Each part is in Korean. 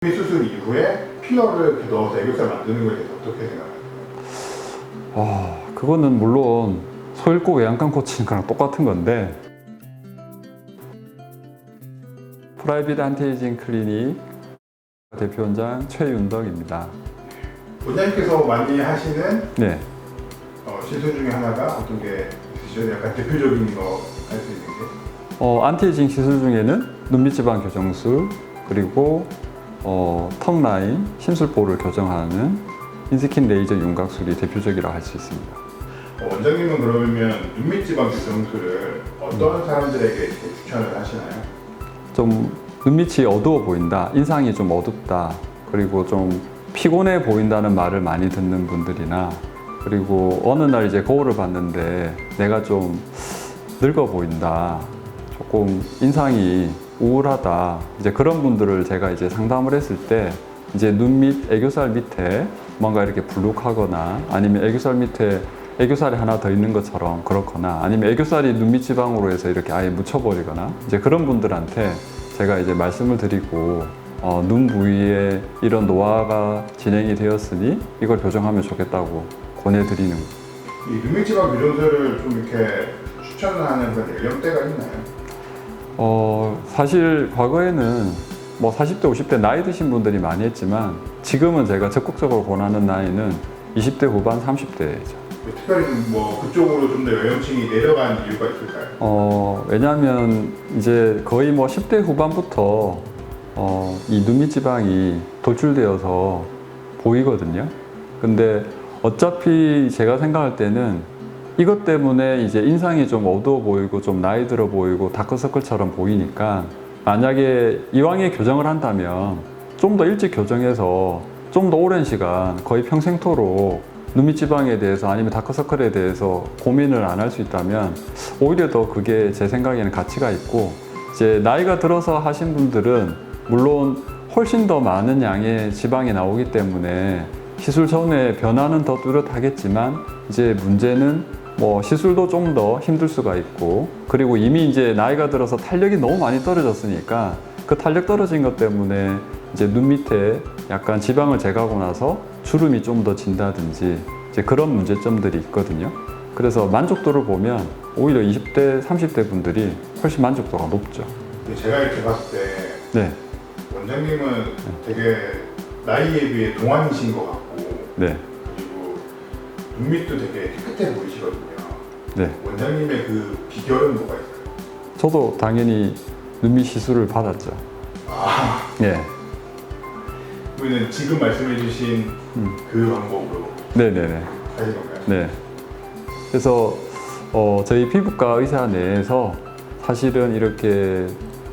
수술 이후에 필러를 넣어서 애교살 만드는 거에 대해서 어떻게 생각하세요? 그거는 물론 소잃고 외양간 고치는 거랑 똑같은 건데, 프라이빗 안티에이징 클리닉 대표원장 최윤덕입니다. 원장님께서 많이 하시는 네. 시술 중에 하나가 어떤 게 있으시죠? 약간 대표적인 거 할 수 있는 게? 안티에이징 시술 중에는 눈밑지방 교정술, 그리고 턱 라인, 심술보를 교정하는 인스킨 레이저 윤곽술이 대표적이라고 할 수 있습니다. 원장님은 그러면 눈밑지방 교정술을 어떤 사람들에게 이렇게 추천을 하시나요? 좀 눈밑이 어두워 보인다, 인상이 좀 어둡다, 그리고 좀 피곤해 보인다는 말을 많이 듣는 분들이나, 그리고 어느 날 이제 거울을 봤는데 내가 좀 늙어 보인다, 조금 인상이 우울하다, 이제 그런 분들을 제가 이제 상담을 했을 때 이제 눈밑 애교살 밑에 뭔가 이렇게 불룩하거나, 아니면 애교살 밑에 애교살이 하나 더 있는 것처럼 그렇거나, 아니면 애교살이 눈밑 지방으로 해서 이렇게 아예 묻혀버리거나, 이제 그런 분들한테 제가 이제 말씀을 드리고, 눈 부위에 이런 노화가 진행이 되었으니 이걸 교정하면 좋겠다고 권해드리는 거예요. 이 눈밑지방 교정술을 좀 이렇게 추천하는 그런 연령대가 있나요? 사실 과거에는 뭐 40대, 50대 나이 드신 분들이 많이 했지만, 지금은 제가 적극적으로 권하는 나이는 20대 후반, 30대죠. 특별히 뭐 그쪽으로 좀 더 연령층이 내려간 이유가 있을까요? 왜냐하면 이제 거의 뭐 10대 후반부터 이 눈밑 지방이 돌출되어서 보이거든요. 근데 어차피 제가 생각할 때는 이것 때문에 이제 인상이 좀 어두워 보이고 좀 나이 들어 보이고 다크서클처럼 보이니까, 만약에 이왕에 교정을 한다면 좀 더 일찍 교정해서 좀 더 오랜 시간, 거의 평생토록 눈밑 지방에 대해서 아니면 다크서클에 대해서 고민을 안 할 수 있다면 오히려 더 그게 제 생각에는 가치가 있고, 이제 나이가 들어서 하신 분들은 물론 훨씬 더 많은 양의 지방이 나오기 때문에 시술 전에 변화는 더 뚜렷하겠지만, 이제 문제는 뭐 시술도 좀 더 힘들 수가 있고, 그리고 이미 이제 나이가 들어서 탄력이 너무 많이 떨어졌으니까 그 탄력 떨어진 것 때문에 이제 눈 밑에 약간 지방을 제거하고 나서 주름이 좀 더 진다든지 이제 그런 문제점들이 있거든요. 그래서 만족도를 보면 오히려 20대, 30대 분들이 훨씬 만족도가 높죠. 제가 이렇게 봤을 때 네. 원장님은 되게 나이에 비해 동안이신 것 같고, 네. 그리고 눈밑도 되게 깨끗해 보이시거든요. 네. 원장님의 그 비결은 뭐가 있어요? 저도 당연히 눈밑 시술을 받았죠. 네. 그러면 지금 말씀해주신 그 방법으로 네네네. 하신 건가요? 네. 그래서 저희 피부과 의사 내에서 사실은 이렇게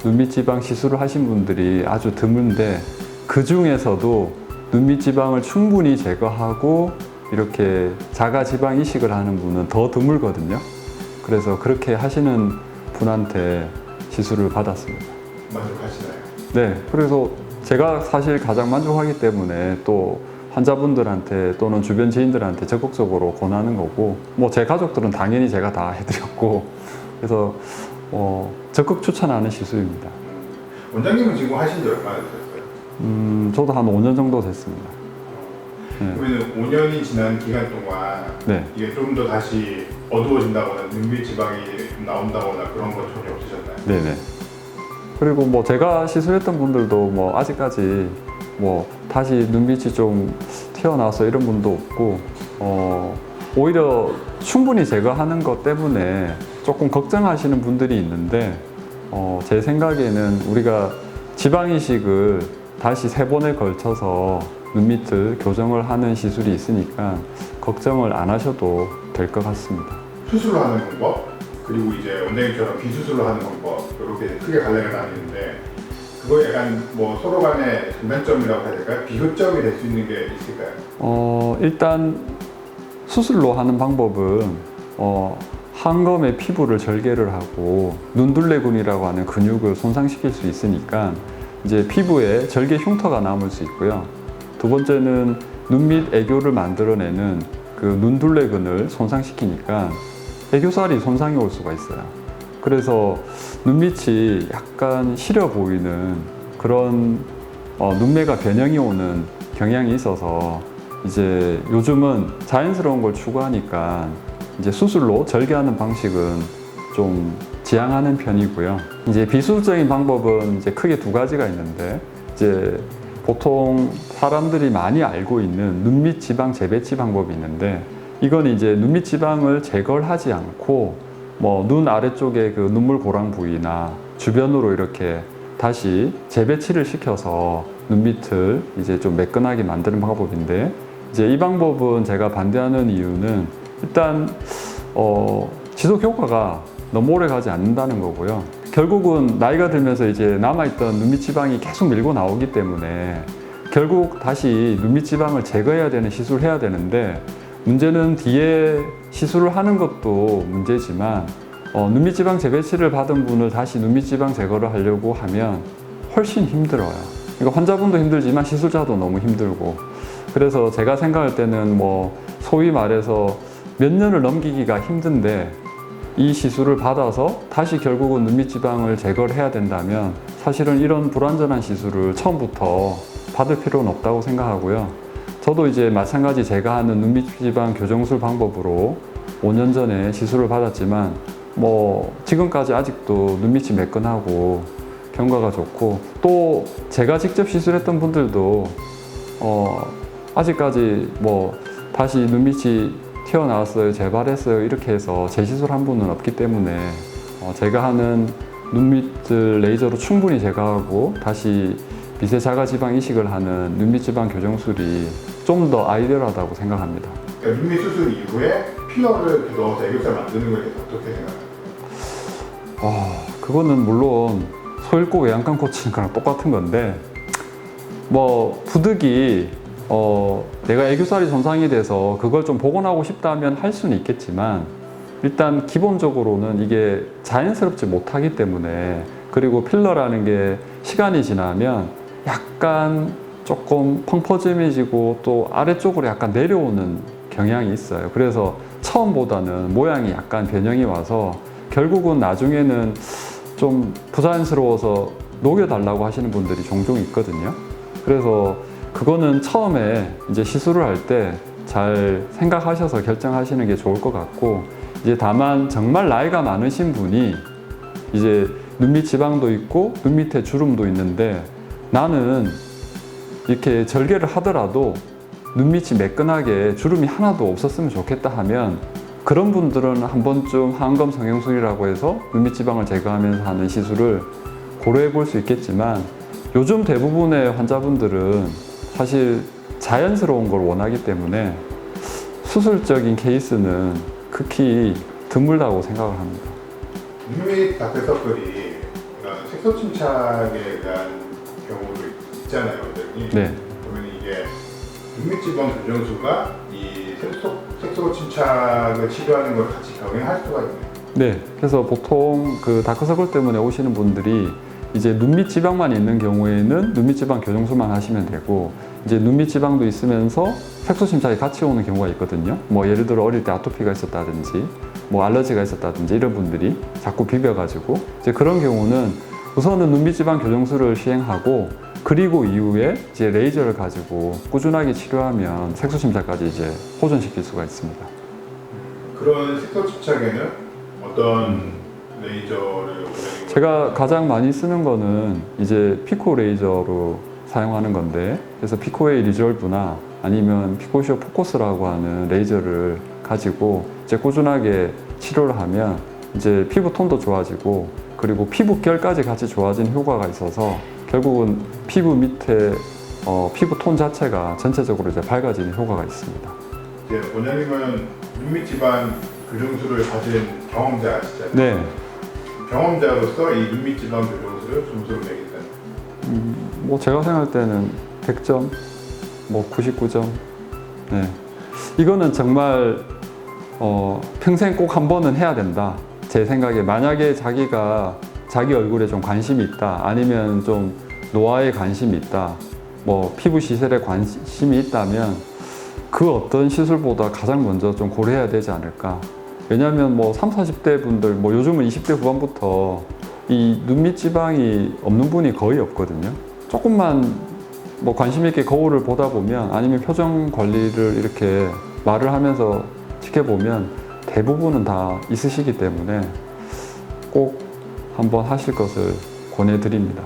눈밑 지방 시술을 하신 분들이 아주 드문데, 그 중에서도 눈밑 지방을 충분히 제거하고 이렇게 자가 지방 이식을 하는 분은 더 드물거든요. 그래서 그렇게 하시는 분한테 시술을 받았습니다. 만족하시나요? 네. 그래서 제가 사실 가장 만족하기 때문에 또 환자분들한테 또는 주변 지인들한테 적극적으로 권하는 거고, 뭐 제 가족들은 당연히 제가 다 해드렸고, 그래서 적극 추천하는 시술입니다. 원장님은 지금 하신 지 얼마나 되셨어요? 저도 한 5년 정도 됐습니다. 네. 그러면 5년이 지난 기간 동안 네. 이게 좀 더 다시 어두워진다거나 눈밑 지방이 좀 나온다거나 그런 건 전혀 없으셨나요? 네네. 그리고 뭐 제가 시술했던 분들도 뭐 아직까지 뭐 다시 눈빛이 좀 튀어나와서 이런 분도 없고, 오히려 충분히 제거하는 것 때문에 조금 걱정하시는 분들이 있는데, 제 생각에는 우리가 지방 이식을 다시 3번에 걸쳐서 눈밑을 교정을 하는 시술이 있으니까 걱정을 안 하셔도 될 것 같습니다. 수술로 하는 방법, 그리고 이제 원장님처럼 비수술로 하는 방법, 이렇게 크게 갈래가 나뉘는데, 그거 약간 뭐 서로 간의 장단점이라고 해야 될까요? 비교점이 될 수 있는 게 있을까요? 일단 수술로 하는 방법은 한검에 피부를 절개를 하고 눈둘레근이라고 하는 근육을 손상시킬 수 있으니까 이제 피부에 절개 흉터가 남을 수 있고요. 두 번째는 눈밑 애교를 만들어내는 그 눈둘레근을 손상시키니까 애교살이 손상이 올 수가 있어요. 그래서 눈밑이 약간 시려 보이는 그런 눈매가 변형이 오는 경향이 있어서 이제 요즘은 자연스러운 걸 추구하니까 이제 수술로 절개하는 방식은 좀 지향하는 편이고요. 이제 비수술적인 방법은 이제 크게 두 가지가 있는데 이제 보통 사람들이 많이 알고 있는 눈밑 지방 재배치 방법이 있는데 이건 이제 눈밑 지방을 제거를 하지 않고 뭐 눈 아래쪽에 그 눈물 고랑 부위나 주변으로 이렇게 다시 재배치를 시켜서 눈밑을 이제 좀 매끈하게 만드는 방법인데 이제 이 방법은 제가 반대하는 이유는 일단 지속 효과가 너무 오래 가지 않는다는 거고요. 결국은 나이가 들면서 이제 남아있던 눈밑 지방이 계속 밀고 나오기 때문에 결국 다시 눈밑 지방을 제거해야 되는 시술을 해야 되는데 문제는 뒤에 시술을 하는 것도 문제지만 눈밑 지방 재배치를 받은 분을 다시 눈밑 지방 제거를 하려고 하면 훨씬 힘들어요. 그러니까 환자분도 힘들지만 시술자도 너무 힘들고 그래서 제가 생각할 때는 뭐 소위 말해서 몇 년을 넘기기가 힘든데 이 시술을 받아서 다시 결국은 눈밑 지방을 제거를 해야 된다면 사실은 이런 불완전한 시술을 처음부터 받을 필요는 없다고 생각하고요. 저도 이제 마찬가지 제가 하는 눈밑 지방 교정술 방법으로 5년 전에 시술을 받았지만 뭐 지금까지 아직도 눈밑이 매끈하고 경과가 좋고 또 제가 직접 시술했던 분들도 아직까지 뭐 다시 눈밑이 튀어나왔어요, 재발했어요 이렇게 해서 재시술한 분은 없기 때문에 제가 하는 눈밑을 레이저로 충분히 제거하고 다시 미세 자가지방 이식을 하는 눈밑 지방 교정술이 좀 더 아이디어하다고 생각합니다. 그러니까 눈밑 수술 이후에 필러를 넣어서 애교살 만드는 거에 대해서 어떻게 생각하세요? 그거는 물론 소 읽고 외양간 고치는 거랑 똑같은 건데 뭐 부득이 내가 애교살이 손상이 돼서 그걸 좀 복원하고 싶다면 할 수는 있겠지만 일단 기본적으로는 이게 자연스럽지 못하기 때문에 그리고 필러라는 게 시간이 지나면 약간 조금 펑퍼짐해지고 또 아래쪽으로 약간 내려오는 경향이 있어요. 그래서 처음보다는 모양이 약간 변형이 와서 결국은 나중에는 좀 부자연스러워서 녹여달라고 하시는 분들이 종종 있거든요. 그래서 그거는 처음에 이제 시술을 할 때 잘 생각하셔서 결정하시는 게 좋을 것 같고 이제 다만 정말 나이가 많으신 분이 이제 눈밑 지방도 있고 눈 밑에 주름도 있는데 나는 이렇게 절개를 하더라도 눈밑이 매끈하게 주름이 하나도 없었으면 좋겠다 하면 그런 분들은 한 번쯤 하안검 성형술이라고 해서 눈밑 지방을 제거하면서 하는 시술을 고려해 볼 수 있겠지만 요즘 대부분의 환자분들은 사실 자연스러운 걸 원하기 때문에 수술적인 케이스는 극히 드물다고 생각을 합니다. 눈밑 다크서클이 이런 색소 침착에 의한 경우도 있잖아요, 원장님. 네. 그러면 이게 눈밑 지방 교정술과 이 색소 침착을 치료하는 걸 같이 병행할 수가 있네요. 네. 그래서 보통 그 다크서클 때문에 오시는 분들이 이제 눈밑 지방만 있는 경우에는 눈밑 지방 교정술만 하시면 되고 이제 눈밑 지방도 있으면서 색소 침착이 같이 오는 경우가 있거든요. 뭐 예를 들어 어릴 때 아토피가 있었다든지 뭐 알러지가 있었다든지 이런 분들이 자꾸 비벼가지고 이제 그런 경우는 우선은 눈밑 지방 교정술을 시행하고 그리고 이후에 이제 레이저를 가지고 꾸준하게 치료하면 색소 침착까지 이제 호전시킬 수가 있습니다. 그런 색소 침착에는 어떤 레이저를 제가 가장 많이 쓰는 거는 이제 피코 레이저로 사용하는 건데 그래서 피코웨이 리졸브나 아니면 피코시오 포커스라고 하는 레이저를 가지고 이제 꾸준하게 치료를 하면 이제 피부 톤도 좋아지고 그리고 피부결까지 같이 좋아진 효과가 있어서 결국은 피부 밑에 피부 톤 자체가 전체적으로 이제 밝아지는 효과가 있습니다. 이제 원장님은 눈밑 지방 교정술을 가진 경험자시잖아요. 네. 경험자로서 이 눈밑 지방 교정술을 점수를 매긴다. 뭐 제가 생각할 때는 100점, 뭐 99점. 네. 이거는 정말 평생 꼭 한 번은 해야 된다. 제 생각에 만약에 자기가 자기 얼굴에 좀 관심이 있다, 아니면 좀 노화에 관심이 있다, 뭐 피부 시설에 관심이 있다면 그 어떤 시술보다 가장 먼저 좀 고려해야 되지 않을까. 왜냐하면 뭐 30, 40대 분들, 뭐 요즘은 20대 후반부터 이 눈밑 지방이 없는 분이 거의 없거든요. 조금만 뭐 관심 있게 거울을 보다 보면 아니면 표정 관리를 이렇게 말을 하면서 지켜보면 대부분은 다 있으시기 때문에 꼭 한번 하실 것을 권해드립니다.